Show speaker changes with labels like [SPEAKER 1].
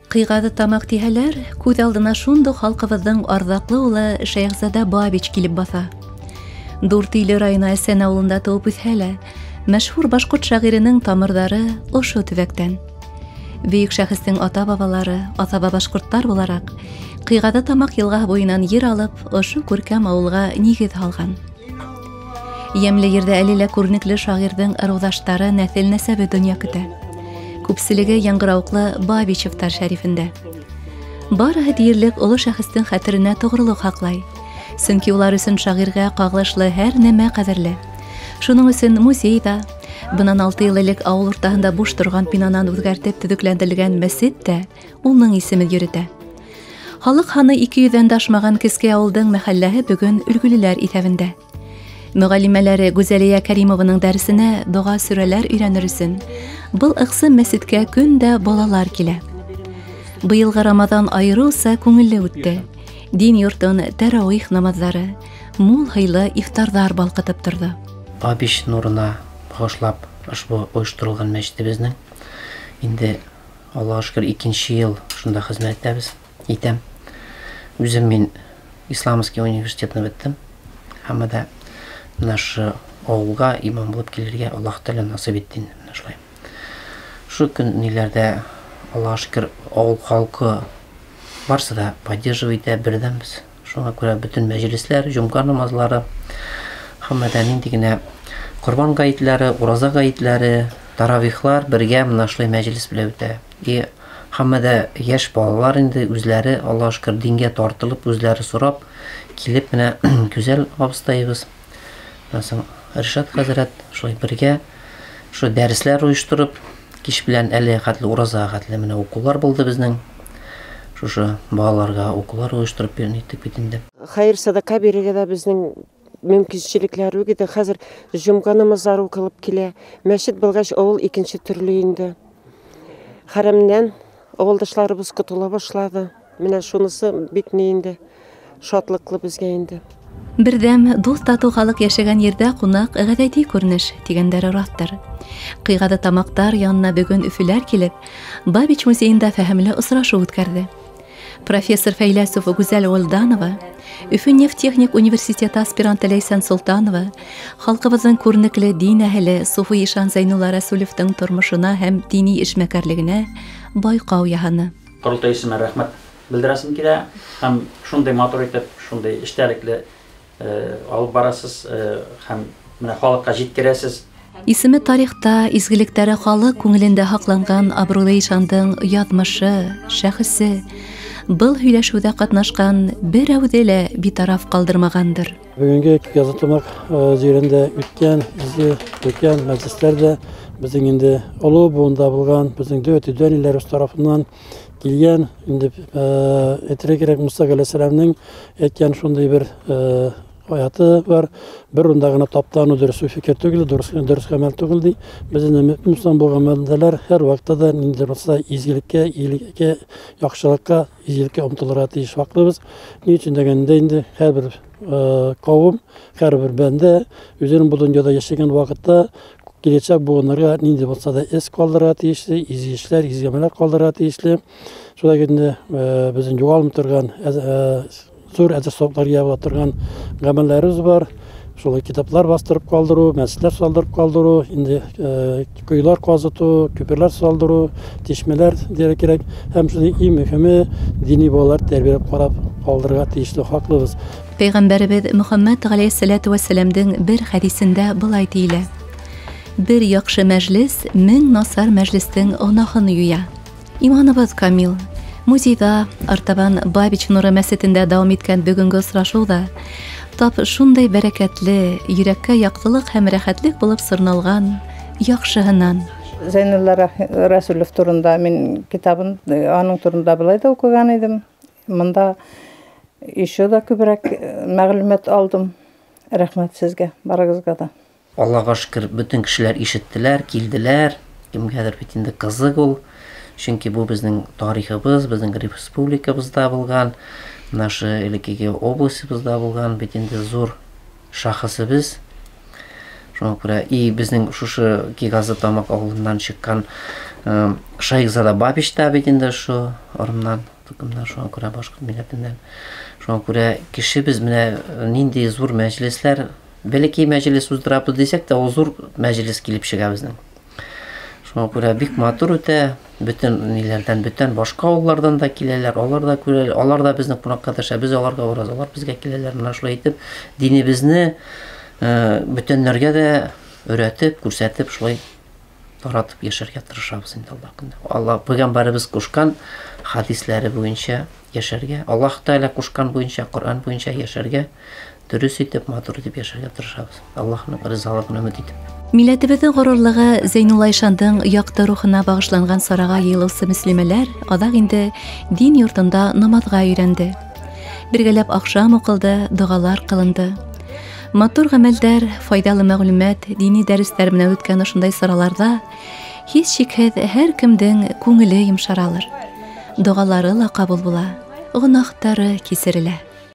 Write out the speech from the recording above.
[SPEAKER 1] Кыйгады тамак тиһәләр, күҙ алдына шундук халҡыбыҙҙың арҙаҡлы улы Шәйхзада Бабич килеп баҫа. Дүртөйлө районы Әсән ауылында тыуып үҫһә лә, мәшһүр башҡорт шағирының тамырҙары ошо төбәктән. Бөйөк шәхестең ата-бабалары, аҫаба башҡорттар булараҡ, Ҡыйғады тамаҡ йылғаһы буйынан ер алып, ошо күркәм ауылға нигеҙ һалған. Йәмле ерҙә әле лә күренекле шағирҙың ырыуҙаштары нәҫел-нәсәбе донъя көтә. Күпселеге яңғырауыҡлы Бабичевтар шәрифендә. Барыһы диярлек оло шәхестең хәтеренә тоғролоҡ һаҡлай. Сөнки улар өсөн шағирға ҡағылышлы һәр нәмә ҡәҙерле. Шуның өсөн музейҙа, бынан 6 йыл элек ауыл уртаһында буш торған бинанан үҙгәртеп төҙөкләндерелгән мәсет тә уның исемен йөрөтә. Халыҡ һаны 200-дән ашмаған кескәй ауылдың мәхәлләһе бөгөн өлгөлөләр иҫәбендә. Мөғәллимәләре Гүзәлиә Кәримованың дәресенә доға сүрәләр өйрәнер өсөн был ыҡсым мәсеткә көндә балалар килә. Быйылғы Рамаҙан айырыуса күңелле үтте. Дин йортон тәрауих намаҙҙары, мул һыйлы ифтарҙар балҡытып торҙо.
[SPEAKER 2] Бабич нурына бағышлап ошбу ойошторолған мәчетебезнең инде Аллаға шөкөр 2-нче йыл шунда хеҙмәт итәм. Үзем мин Исламский университетны беттем. Һәм дә наш ауылға имам булып килергә Аллаһ Тәғәлә насип итте. Шу көннәрдә Аллаға шөкөр авыл халкы барса да поддерживать итә, бердәнбез. Шуңа күрә бөтен мәҗлесләр, җомга намазлары, һәм дә нинди генә Ҡорбан гаетләре, ураза гаетләре, таравихлар бергә мынашлы мәҗлес белән үтә. Һәм дә яшь балалар инде үзләре Аллаға шөкөр дингә тартылып, үзләре сорап килеп менә гүзәл абыстайыбыз Ришат хәзрәт шулай бергә шу дәресләр ойыштырып, кич белән әле хәтле ураза хәтле менә укулар булды безнең. Шушы балаларга укулар ойыштырып бирнек бит инде.
[SPEAKER 3] Хәйр садака бирергә дә безнең мөмкинчелекләр үгеде. Хәзер җомга намазлары укылып килә. Мәчет булгач авыл икенче төрле инде. Хәрәмнән авылдашларыбыз котыла башлады. Менә шунысы бик ни инде шатлыклы безгә инде.
[SPEAKER 1] Бердәм дуҫ тату халыҡ йәшәгән ердә ҡунаҡ ғәҙәти күренеш тигәндәре раҫтыр. Ҡыйғады тамаҡтар янына бөгөн Өфөләр килеп, Бабич музейында фәһемле осрашыу үткәрҙе. Профессор фәйләсоф Гүзәл Уэлданова, Өфө нефтехник университеты аспиранты Ләйсән Солтанова, халҡыбыҙҙың күренекле дин әһеле Суфи Ишан Зәйнулла Рәсүлевтең тормошона һәм дини эшмәкәрлегенә байҡау яһаны.
[SPEAKER 4] Ҡоролтай рәхмәт белдерәсем килә һәм шундай матур итеп, шундай эштәлекле алып барасыз һәм менә халыҡҡа җиткерәсез.
[SPEAKER 1] Исеме тарихта, изгелектәре халыҡ күңелендә һаҡланған абруйлы Ишандың яҙмышы, шәхесе был һөйләшеүҙә ҡатнашҡан берәүҙе лә битараф ҡалдырмағандыр.
[SPEAKER 5] Бөгөнгө Язғы тамаҡ җирендә үткән мәҗлесләрдә безнең инде оло буында булган безнең дәүләт тарафынан килгән инде әйтергә кирәк Муса галәйһиссәламның әйткән шундай бер аяты бар. Бер унда гына таптану дөрес фикер түгел, дөрес гамәл түгел ди. Безнең мөслим булган мәдәләр һәр вакытта да нинди булса изгелеккә, иелеккә, яхшылыкка, изгелеккә омтылырга тиеш вакытыбыз. Ни өчен дигәндә инде һәрбер кавым, һәрбер бәндә үзенең бу дөньяда яшәгән вакытта киләчәк буыннарга нинди булса да эс калдырырга тиешле, изгечләр, изгәмәләр калдырырга тиешле. Шулай инде безнең югалмый торган зур әдәбиятлар ябыла торган гамәлләребез бар. Шулай китаплар бастырып калдыру, мәчетләр салдырып калдыру, инде көйләр казыту, күперләр салдыру, тишмәләр дия кирәк. Һәм шуның иң мөһиме дини балалар тәрбияләп карап калдырырга тиешле хаклыбыз.
[SPEAKER 1] Пәйғәмбәребез Мөхәммәд галәйһиссәләту вәссәламның бер хәдисендә былай диелә: Бер яҡшы мәжлес 1000 насар мәжлестең онаһын юя. Иманыбыҙ камил. Музейҙа, артабан Бабич нуры мәсетендә дауам иткән бөгөнгө осрашыуҙа тап шундай бәрәкәтле, йөрәккә яҡтылыҡ һәм рәхәтлек булып сырналған яҡшыһынан.
[SPEAKER 6] Зәйнулла Рәсүлев турында мин китабын аның турында былай да уҡыған идем. Мында еще да күберәк мәғлүмәт алдым. Рәхмәт сезгә, барығыҙға да.
[SPEAKER 2] Аллаға шөкөр, бөтөн кешеләр ишеттеләр, килделәр. Кемгәдер бит инде кызык ул. Чөнки бу безнең тарихыбыз, безнең республикабызда булган, нашы элеккеге областыбызда булган бит инде зур шәхесебез. Шуңа күрә и безнең шушы Ҡыйғады тамаҡ ауылынан чыккан Шәйхзада Бабич та бит инде шу арымнан, тукымдан, шуңа күрә башкорт милләтеннән. Шуңа күрә кешебез менә нинди зур мәҗлесләр, бәлки мәҗлес уздырабыз дисәк тә, ул зур мәҗлес килеп чыга безнең. Шуңа күрә бик матур үтә, бөтен ниләрдән, бөтен башка авыллардан да киләләр, алар да безнең кунакка төшә, без аларга барабыз, алар безгә киләләр, менә шулай итеп, динебезне бөтеннәргә дә өйрәтеп, күрсәтеп, шулай таратып яшәргә тырышабыз инде Аллаһ көндә. Алла пәйгамбәребез кушкан хадисләре буенча яшәргә, Аллаһ Тәгалә кушкан буенча, Коръән буенча яшәргә, дөрес итеп, матур итеп яшәргә тырышабыз. Аллаһның ризалыгын өмет итеп.
[SPEAKER 1] Милләтебезнең горурлыгы Зәйнулла Ишандың якты рухына багышланган сарага йыелучы мөслимәләр адак инде дин йортында намазга өйрәнде. Бергәләп акшам укылды, дугалар кылынды. Матур гамәлдәр, файдалы мәгълүмат, дини дәресләр менә үткән ошондай сараларда һич шикһез һәр кемдең күңеле йомшаралыр. Дугалары ла кабул була, гөнаһтары кисерелә.